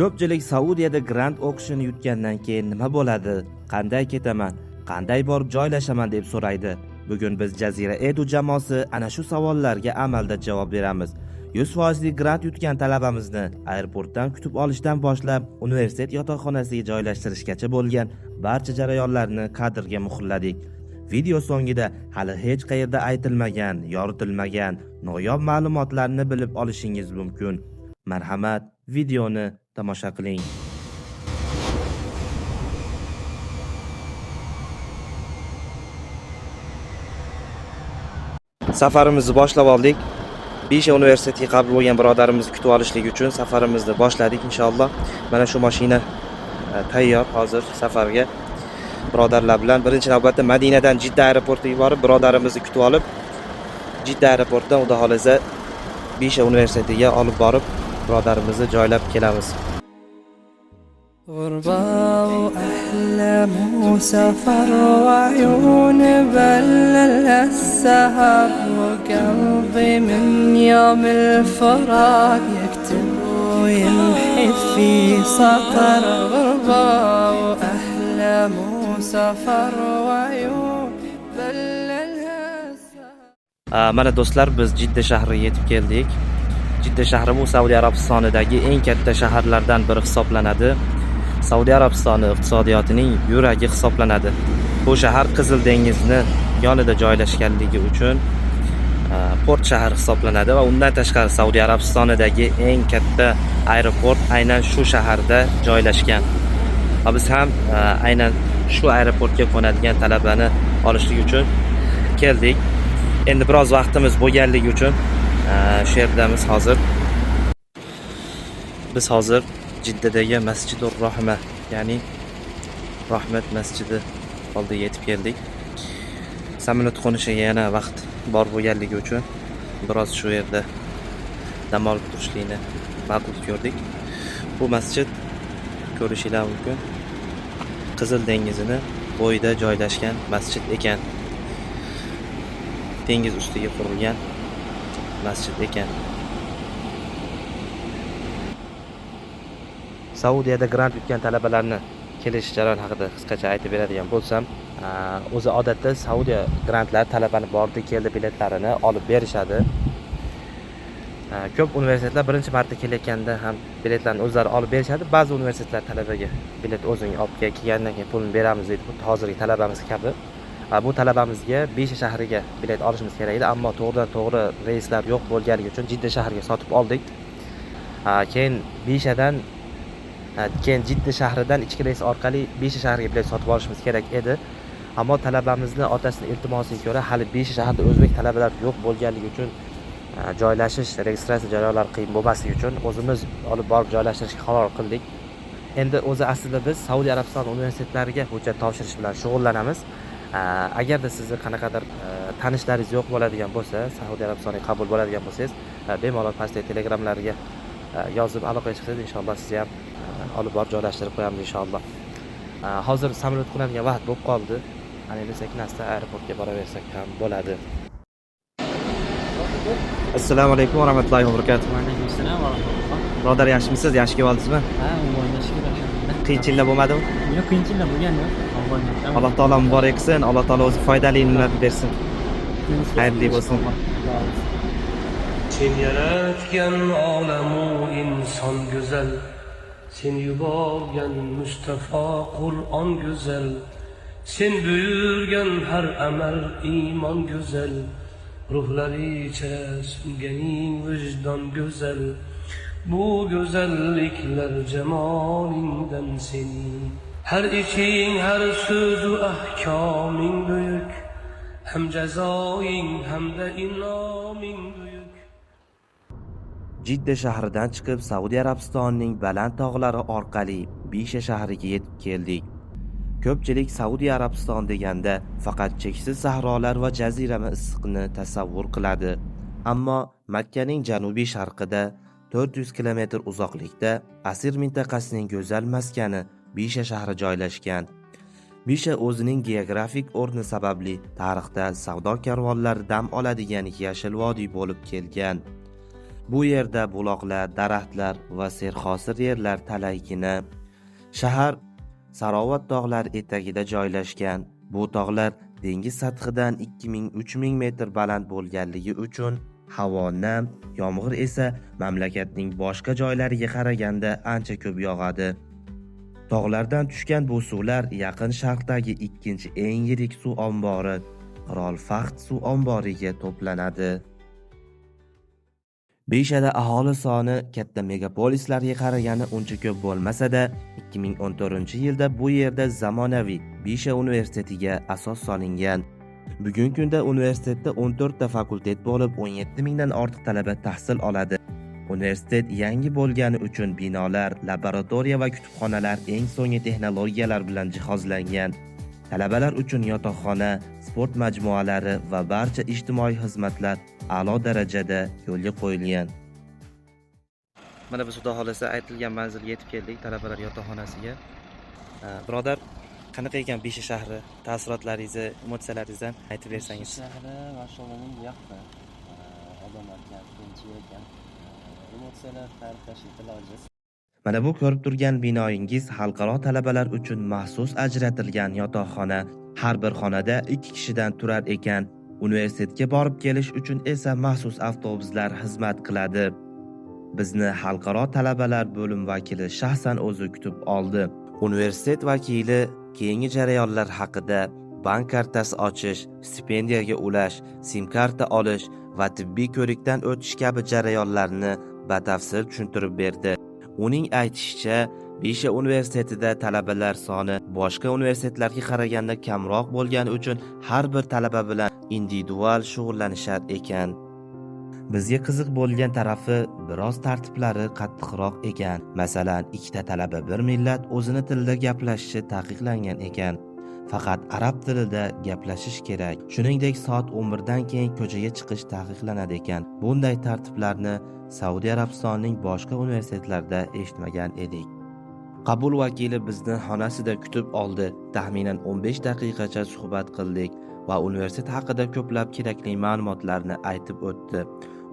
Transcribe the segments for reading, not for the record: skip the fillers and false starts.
Ko'pchilik Saudiyada Grand Auction yutgandan keyin nima bo'ladi, qanday ketaman, qanday borib joylashaman deb so'raydi. Bugun biz Jazira Edu jamoasi ana shu savollarga amalda javob beramiz. 100% grant yutgan talabamizni aeroportdan kutib olishdan boshlab universitet yotoqxonasiga joylashtirishgacha bo'lgan barcha jarayonlarni kadrga muhrladik. Video so'ngida hali hech qayerda aytilmagan, yoritilmagan noyob ma'lumotlarni bilib olishingiz mumkin. Marhamat, videoni tomosha qiling. Safarimizni boshlab oldik. Bisha universitetiga qabul bo'lgan birodarimizni kutib olishlik uchun safarimizni boshladik inshaalloh. Mana shu mashina tayyor hozir safarga. Birodarlar bilan birinchi navbatda Madinadan Jidda aeroportiga borib, birodarimizni kutib olib, Jidda aeroportdan Xudo xolasa Bisha universitetiga olib borib, birodarimizni joylab kelamiz. غربة وأحلام وسفر وعيون بلل السهر وقلبي من يوم الفراق يكتب ويمحي في سطر غربة وأحلام وسفر وعيون بلل السهر. Mana do'stlar, biz Jidda shahriga yetib keldik. Jidda shahri bu Saudiya Arabistonidagi eng katta shaharlardan biri hisoblanadi. Saudiya Arabistoni iqtisodiyotining yuragi hisoblanadi. Bu shahar Qizil dengizni yonida joylashganligi uchun port shahar hisoblanadi va undan tashqari Saudiya Arabistonidagi eng katta aeroport aynan shu shaharda joylashgan. Va biz ham aynan shu aeroportga qo'nadigan talabani olishlik uchun keldik. Endi biroz vaqtimiz bo'lganligi uchun shu yerdamiz hozir. Biz hozir Jiddadagi Masjidur Rahma, ya'ni Rahmat masjidi oldiga yetib keldik. Samolyot qo'nishiga yana vaqt bor bo'lganligi uchun biroz shu yerda dam olib turishlikni ma'qul ko'rdik. Bu masjid ko'rishingiz mumkin. Qizil dengizini bo'yida joylashgan masjid ekan. Dengiz ustiga qurilgan masjid ekan. Saudiyada grant yutgan talabalarni kelish jarayoni haqida qisqacha aytib beradigan bo'lsam, o'zi odatda Saudiya grantlar talabani bordi keldi biletlarini olib berishadi. Ko'p universitetlar birinchi marta kelayotganda ham biletlarni o'zlari olib berishadi. Ba'zi universitetlar talabaga bilet o'zing olib kelgandan keyin pulni beramiz deydi. Bu hozirgi talabamiz kabi. Bu talabamizga Bisha shahriga bilet olishimiz kerak edi, ammo to'g'ri reyslar yo'q bo'lganligi uchun Jidda shahriga sotib oldik. Keyin Jidda shahridan ichki reys orqali Bisha shahriga bilet sotib olishimiz kerak edi. Ammo talabamizni otasining iltimosiga ko'ra hali Bisha shahrida o'zbek talabalar yo'q bo'lganligi uchun joylashish, registratsiya jarayonlari qiyin bo'lmasligi uchun o'zimiz olib borib joylashtirishga qaror qildik. Endi o'zi aslida biz Saudiya Arabistoni universitetlariga hujjat topshirish bilan shug'ullanamiz. Agarda sizni qanaqadir tanishlaringiz yo'q bo'ladigan bo'lsa, Saudiya Arabistoniga qabul bo'ladigan bo'lsangiz, bemalol pastdagi telegramlariga yozib aloqaga chiqsangiz, inshaalloh sizni ham olib borib joylashtirib qo'yamiz inshaalloh. Hozir samolyot qo'nadigan vaqt bo'lib qoldi. Ana endi sekin-asta aeroportga boraversak ham bo'ladi. Assalomu alaykum va rahmatullohi va barakatuh. Va alaykum assalom va rahmatulloh. Birodar, yaxshimisiz? Yaxshi kelib oldingizmi? Ha, o'ynashga alhamdulillah. Qiyinchiliklar bo'lmadimi? Yo'q, qiyinchiliklar bo'lgan yo'q. Alloh taolo muborak qilsin. Alloh taolo o'zi foydali ilmlar bersin. Xayrli bo'lsin. Sen yaratgan olamu inson go'zal, sen yuborgan Mustafa Qur'on go'zal, sen buyurgan har amal iymon go'zal, ruhlari ichra sunganing vijdon go'zal, bu go'zalliklar jamolingdan sening, har ishing har so'zu ahkoming buyuk, ham jazoing hamda inoming buyuk. Jidda shahridan chiqib Saudiya Arabistonining baland tog'lari orqali Bisha shahriga yetib keldik. Ko'pchilik Saudiya Arabiston deganda faqat cheksiz sahrolar va jazirama issiqni tasavvur qiladi. Ammo Makkaning janubiy sharqida 400 kilometr uzoqlikda Asir mintaqasining go'zal maskani Bisha shahri joylashgan. Bisha o'zining geografik o'rni sababli tarixda savdo karvonlari dam oladigan yashil vodiy bo'lib kelgan. Bu yerda buloqlar, daraxtlar va serhosir yerlar talaygina. Shahar Sarovot tog'lar etagida joylashgan. Bu tog'lar dengiz sathidan 2000-3000 metr baland bo'lganligi uchun havo nam, yomg'ir esa mamlakatning boshqa joylariga qaraganda ancha ko'p yog'adi. Tog'lardan tushgan bu suvlar Yaqin Sharqdagi ikkinchi eng yirik suv ombori Qirol Fahd suv omboriga to'planadi. Bishada aholi soni katta megapolislarga qaraganda uncha ko'p bo'lmasa-da, 2014-yilda bu yerda zamonaviy Bisha universitetiga asos solingan. Bugungi kunda universitetda 14 ta fakultet bo'lib, 17 mingdan ortiq talaba tahsil oladi. Universitet yangi bo'lgani uchun binolar, laboratoriya va kutubxonalar eng so'nggi texnologiyalar bilan jihozlangan. Talabalar uchun yotoqxona, sport majmualari va barcha ijtimoiy xizmatlar a'lo darajada yo'lga qo'yilgan. Mana biz xudo xolasa aytilgan manzilga yetib keldik, talabalar yotoqxonasiga. Birodar, qanaqa ekan Bisha shahri? Taassurotlaringizni, emotsiyalaringizni aytib bersangiz. Shahri mashallah bu yoqda. Odamlar kam, tinch ekan. Emotsiyalar ta'riflash ilojiz. Mana bu ko'rib turgan binoyingiz xalqaro talabalar uchun maxsus ajratilgan yotoqxona. Har bir xonada 2 kishidan turar ekan. Universitetga borib kelish uchun esa maxsus avtobuslar xizmat qiladi. Bizni xalqaro talabalar bo'lim vakili shaxsan o'zi kutib oldi. Universitet vakili keyingi jarayonlar haqida bank kartasi ochish, stipendiyaga ulash, sim karta olish va tibbiy ko'rikdan o'tish kabi jarayonlarni batafsil tushuntirib berdi. Uning aytishicha, Bisha universitetida talabalar soni boshqa universitetlarga qaraganda kamroq bo'lgani uchun har bir talaba bilan individual shug'ullanishar ekan. Bizga qiziq bo'lgan tarafi biroz tartiblari qattiqroq ekan. Masalan, 2 ta talaba bir millat o'zini tilida gaplashishi taqiqlangan ekan. Faqat arab tilida gaplashish kerak. Shuningdek, soat 11 dan keyin ko'chaga chiqish taqiqlanadi ekan. Bunday tartiblarni Saudiya Arabistonining boshqa universitetlarida eshitmagan edik. Qabul vakili bizni xonasida kutib oldi. Taxminan 15 daqiqacha suhbat qildik va universitet haqida ko'plab kerakli ma'lumotlarni aytib o'tdi.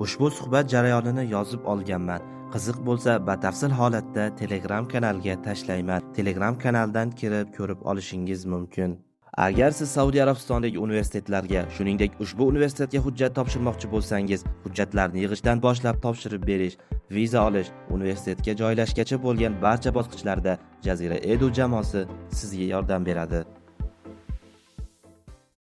Ushbu suhbat jarayonini yozib olganman. Qiziq bo'lsa, batafsil holatda Telegram kanalga tashlayman. Telegram kanaldan kirib ko'rib olishingiz mumkin. Agar siz Saudiya Arabistonidagi universitetlarga, shuningdek ushbu universitetga hujjat topshirmoqchi bo'lsangiz, hujjatlarni yig'ishdan boshlab topshirib berish, viza olish, universitetga joylashgacha bo'lgan barcha bosqichlarda Jazira Edu jamoasi sizga yordam beradi.